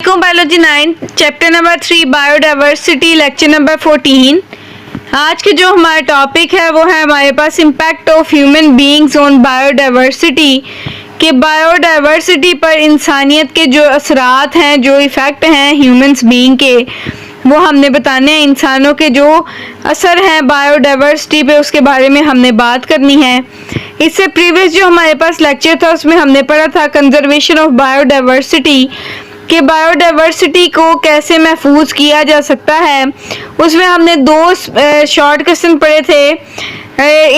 Biology 9 chapter number 3 biodiversity lecture number 14। आज के जो हमारा टॉपिक है वो है हमारे पास impact of human beings on biodiversity के बायोडाइवर्सिटी पर इंसानियत के जो असरात हैं, जो इफ़ेक्ट हैं ह्यूमंस बीइंग के, वो हमने बताने हैं। इंसानों के जो असर हैं बायोडाइवर्सिटी पे, उसके बारे में हमने बात करनी है। इससे प्रीवियस जो हमारे पास लेक्चर था उसमें हमने पढ़ा था कंजर्वेशन ऑफ बायोडाइवर्सिटी कि बायोडाइवर्सिटी को कैसे महफूज किया जा सकता है। उसमें हमने दो शॉर्ट क्वेश्चन पढ़े थे,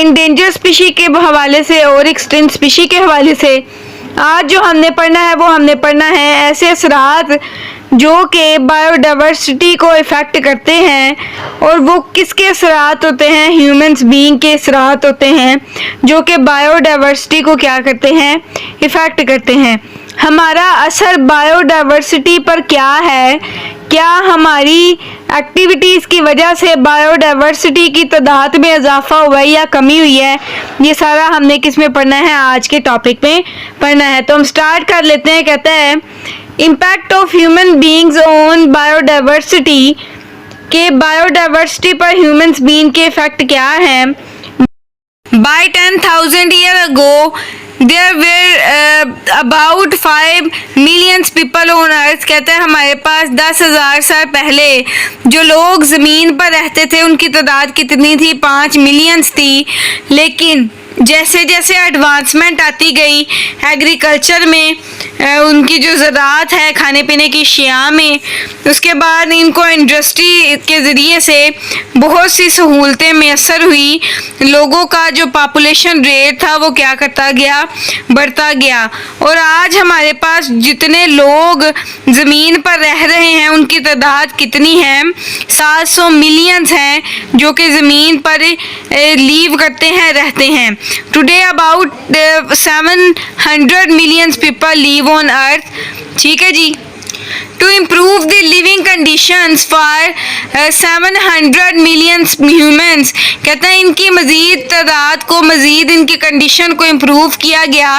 इंडेंजर स्पीशी के हवाले से और एक्सटिंक्ट स्पीशी के हवाले से। आज जो हमने पढ़ना है वो हमने पढ़ना है ऐसे असरात जो कि बायोडाइवर्सिटी को इफ़ेक्ट करते हैं, और वो किसके असरात होते हैं, ह्यूमंस बीइंग के असरात होते हैं जो कि बायोडाइवर्सिटी को क्या करते हैं, इफ़ेक्ट करते हैं। हमारा असर बायोडाइवर्सिटी पर क्या है, क्या हमारी एक्टिविटीज़ की वजह से बायोडाइवर्सिटी की तादाद में इजाफा हुआ है या कमी हुई है, ये सारा हमने किस में पढ़ना है, आज के टॉपिक में पढ़ना है। तो हम स्टार्ट कर लेते हैं। कहते हैं impact of human beings on biodiversity के बायोडाइवर्सिटी पर ह्यूमंस बीइंग के इफेक्ट क्या हैं। By 10,000 year ago There were about 5 million people on earth। कहते हैं हमारे पास 10,000 साल पहले जो लोग ज़मीन पर रहते थे उनकी तादाद कितनी थी, 5 मिलियंस थी। लेकिन जैसे जैसे एडवांसमेंट आती गई एग्रीकल्चर में, उनकी जो ज़राअत है खाने पीने की अशिया में, उसके बाद इनको इंडस्ट्री के ज़रिए से बहुत सी सहूलतें मैसर हुई। लोगों का जो पॉपुलेशन रेट था वो क्या करता गया, बढ़ता गया। और आज हमारे पास जितने लोग ज़मीन पर रह रहे हैं उनकी तादाद कितनी है, 700 मिलियंस हैं जो कि ज़मीन पर लीव करते हैं, रहते हैं। Today about 700 millions people leave on earth. ठीक है जी। To improve the living conditions for 700 million humans, कहते हैं इनकी मज़ीद तादाद को, मज़ीद इनकी कंडीशन को इम्प्रूव किया गया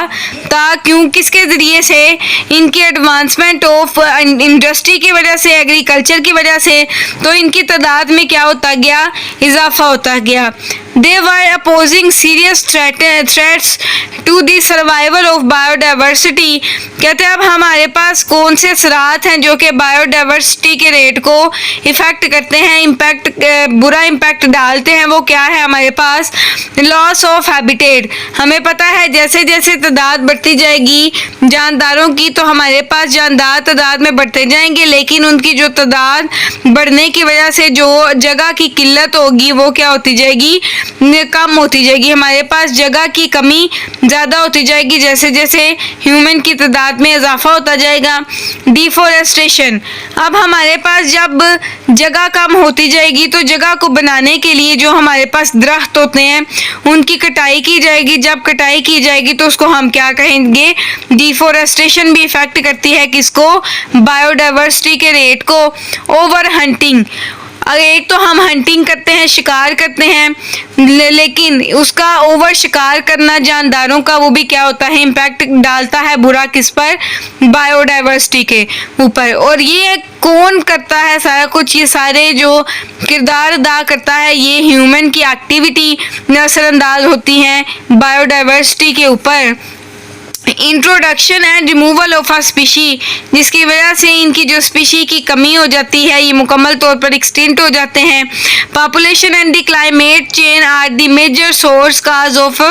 क्यों, किसके ज़रिए से, इनकी एडवांसमेंट ऑफ इंडस्ट्री की वजह से, एग्रीकल्चर की वजह से। तो इनकी तादाद में क्या होता गया, इजाफा होता गया। They were opposing serious threats to the survival of biodiversity। कहते हैं अब हमारे पास कौन से असरात हैं जो कि बायोडाइवर्सिटी के रेट को इफ़ेक्ट करते हैं, इम्पैक्ट, बुरा इम्पैक्ट डालते हैं। वो क्या है हमारे पास, लॉस ऑफ हैबिटेट। हमें पता है जैसे जैसे तादाद बढ़ती जाएगी जानदारों की, तो हमारे पास जानदार तादाद में बढ़ते जाएंगे, लेकिन उनकी जो तादाद बढ़ने की वजह से जो जगह की किल्लत होगी वो क्या होती जाएगी, कम होती जाएगी। हमारे पास जगह की कमी ज़्यादा होती जाएगी जैसे जैसे ह्यूमन की तादाद में इजाफा होता जाएगा। डिफॉरेस्टेशन, अब हमारे पास जब जगह कम होती जाएगी तो जगह को बनाने के लिए जो हमारे पास दरख्त होते हैं उनकी कटाई की जाएगी। जब कटाई की जाएगी तो उसको हम क्या कहेंगे, डिफॉरेस्टेशन भी इफ़ेक्ट करती है किसको, बायोडाइवर्सिटी के रेट को। ओवर हंटिंग, एक तो हम हंटिंग करते हैं, शिकार करते हैं, लेकिन उसका ओवर शिकार करना जानदारों का, वो भी क्या होता है, इम्पैक्ट डालता है बुरा किस पर, बायोडाइवर्सिटी के ऊपर। और ये कौन करता है सारा कुछ, ये सारे जो किरदार अदा करता है ये ह्यूमन की एक्टिविटी नज़रअंदाज होती हैं बायोडाइवर्सिटी के ऊपर। Introduction and removal of a species, जिसकी वजह से इनकी जो स्पीशी की कमी हो जाती है, ये मुकम्मल तौर पर एक्सटिंक्ट हो जाते हैं। Population and the climate change are the major source cause of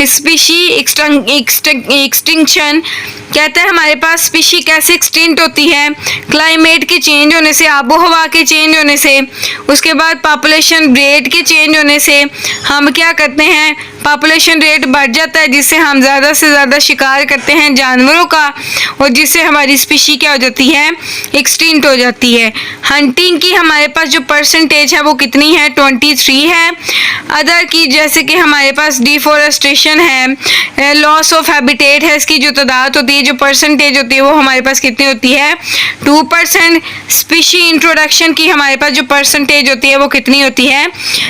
species extinction. कहते हैं हमारे पास स्पीशी कैसे एक्सटिंक्ट होती है, क्लाइमेट के चेंज होने से, आबो हवा के चेंज होने से, उसके बाद पॉपुलेशन रेट के चेंज होने से हम क्या करते हैं, पॉपुलेशन रेट बढ़ जाता है जिससे हम ज़्यादा से ज़्यादा शिकार करते हैं जानवरों का, और जिससे हमारी स्पीशी क्या हो जाती है, एक्सटिंक्ट हो जाती है। हंटिंग की हमारे पास जो परसेंटेज है वो कितनी है, 23 है। अदर की जैसे कि हमारे पास डिफॉरेस्टेशन है, लॉस ऑफ हैबिटेट है, इसकी जो तादाद होती है, जो परसेंटेज होती है वो हमारे पास कितनी होती है, 2%। स्पीशी इंट्रोडक्शन की हमारे पास जो परसेंटेज होती है वो कितनी होती है,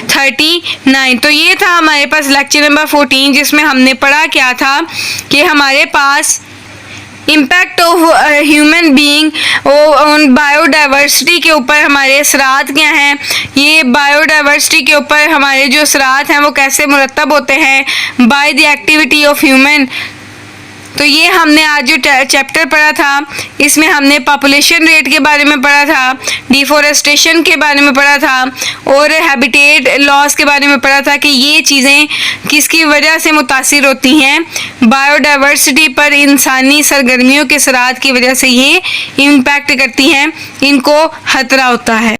39। तो ये था हमारे पास लेक्चर नंबर 14 जिसमें हमने पढ़ा क्या था कि हमारे पास इम्पैक्ट ऑफ ह्यूमन बीइंग उन बायोडाइवर्सिटी के ऊपर हमारे असरात क्या हैं, ये बायोडाइवर्सिटी के ऊपर हमारे जो असरात हैं वो कैसे मुरतब होते हैं by the activity of human. तो ये हमने आज जो चैप्टर पढ़ा था इसमें हमने पॉपुलेशन रेट के बारे में पढ़ा था, डिफॉरेस्टेशन के बारे में पढ़ा था और हैबिटेट लॉस के बारे में पढ़ा था कि ये चीज़ें किसकी वजह से मुतासिर होती हैं, बायोडाइवर्सिटी पर इंसानी सरगर्मियों के असरात की वजह से ये इम्पैक्ट करती हैं, इनको खतरा होता है।